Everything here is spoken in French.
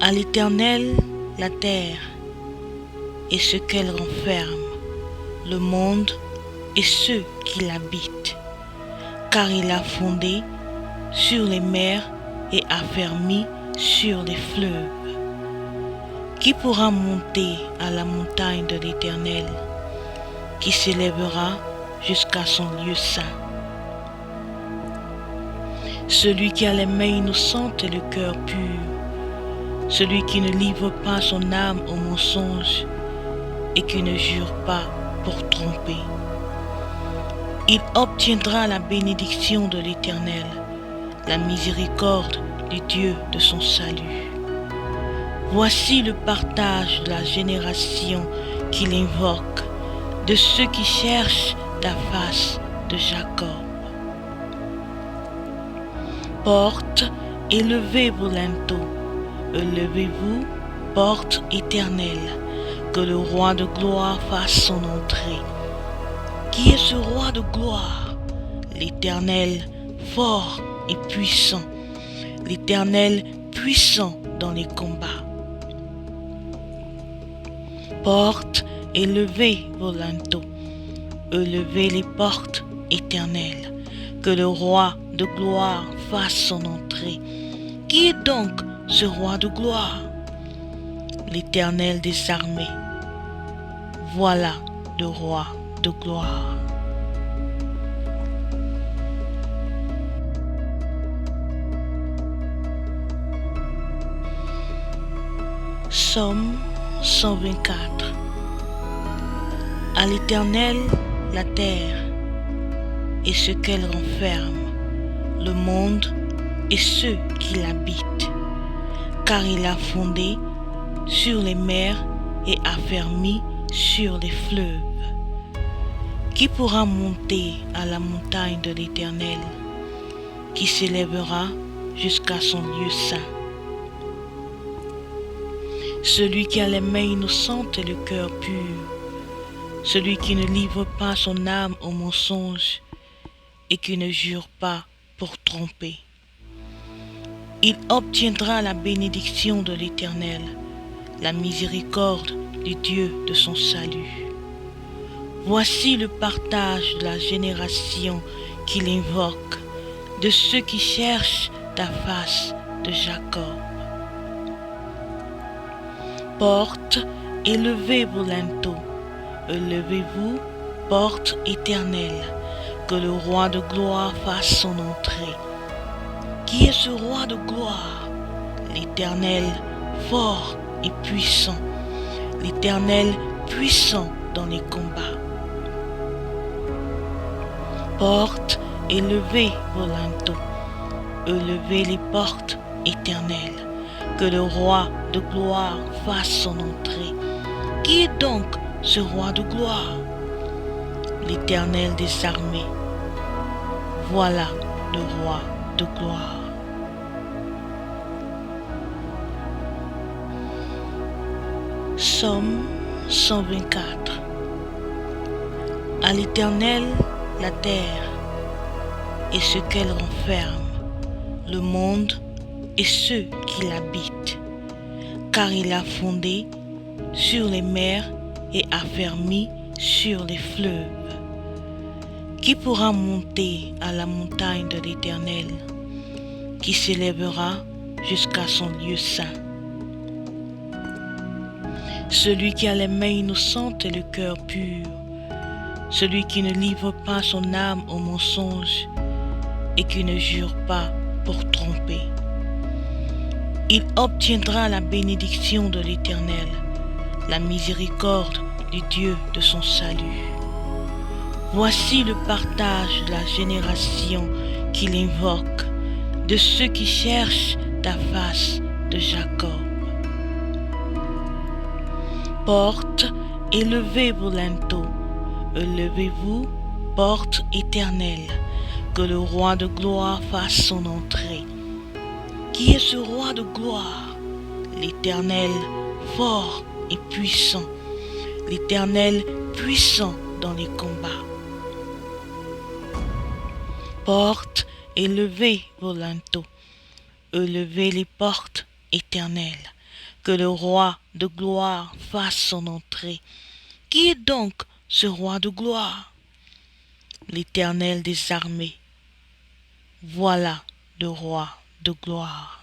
À l'Éternel la terre et ce qu'elle renferme, le monde et ceux qui l'habitent, car il a fondé sur les mers et affermi sur les fleuves. Qui pourra monter à la montagne de l'Éternel, qui s'élèvera jusqu'à son lieu saint? Celui qui a les mains innocentes et le cœur pur, celui qui ne livre pas son âme au mensonge et qui ne jure pas pour tromper. Il obtiendra la bénédiction de l'Éternel, la miséricorde du Dieu de son salut. Voici le partage de la génération qu'il invoque, de ceux qui cherchent la face de Jacob. Portes, élevez vos linteaux, élevez-vous, portes éternelles, que le roi de gloire fasse son entrée. Qui est ce roi de gloire? L'Éternel, fort et puissant, l'Éternel puissant dans les combats. Portes, élevez vos linteaux, élevez les portes éternelles, que le roi de gloire fasse son entrée. Qui est donc ce roi de gloire? L'Éternel des armées. Voilà le roi de gloire. Psaume 124. À l'Éternel la terre et ce qu'elle renferme, le monde et ceux qui l'habitent, car il a fondé sur les mers et affermi sur les fleuves. Qui pourra monter à la montagne de l'Éternel, qui s'élèvera jusqu'à son lieu saint? Celui qui a les mains innocentes et le cœur pur, celui qui ne livre pas son âme au mensonge et qui ne jure pas pour tromper. Il obtiendra la bénédiction de l'Éternel, la miséricorde du Dieu de son salut. Voici le partage de la génération qu'il invoque, de ceux qui cherchent la face de Jacob. Portes, élevez vos linteaux, élevez-vous, portes éternelles, que le roi de gloire fasse son entrée. Qui est ce roi de gloire? L'Éternel, fort et puissant, l'Éternel puissant dans les combats. Portes, élevez vos linteaux, élevez les portes éternelles, que le roi de gloire fasse son entrée. Qui est donc ce roi de gloire? L'Éternel des armées. Voilà le roi de gloire. Psaume 124. À l'Éternel la terre et ce qu'elle renferme, le monde et ceux qui l'habitent, car il a fondé sur les mers et affermi sur les fleuves. Qui pourra monter à la montagne de l'Éternel, qui s'élèvera jusqu'à son lieu saint? Celui qui a les mains innocentes et le cœur pur, celui qui ne livre pas son âme au mensonge et qui ne jure pas pour tromper. Il obtiendra la bénédiction de l'Éternel, la miséricorde du Dieu de son salut. Voici le partage de la génération qu'il invoque, de ceux qui cherchent la face de Jacob. Portes, élevez vos linteaux, élevez-vous, portes éternelles, que le roi de gloire fasse son entrée. Qui est ce roi de gloire? L'Éternel, fort et puissant, l'Éternel puissant dans les combats. Portes, élevez vos linteaux, élevez les portes éternelles, que le roi de gloire fasse son entrée. Qui est donc ce roi de gloire? L'Éternel des armées. Voilà le roi de gloire.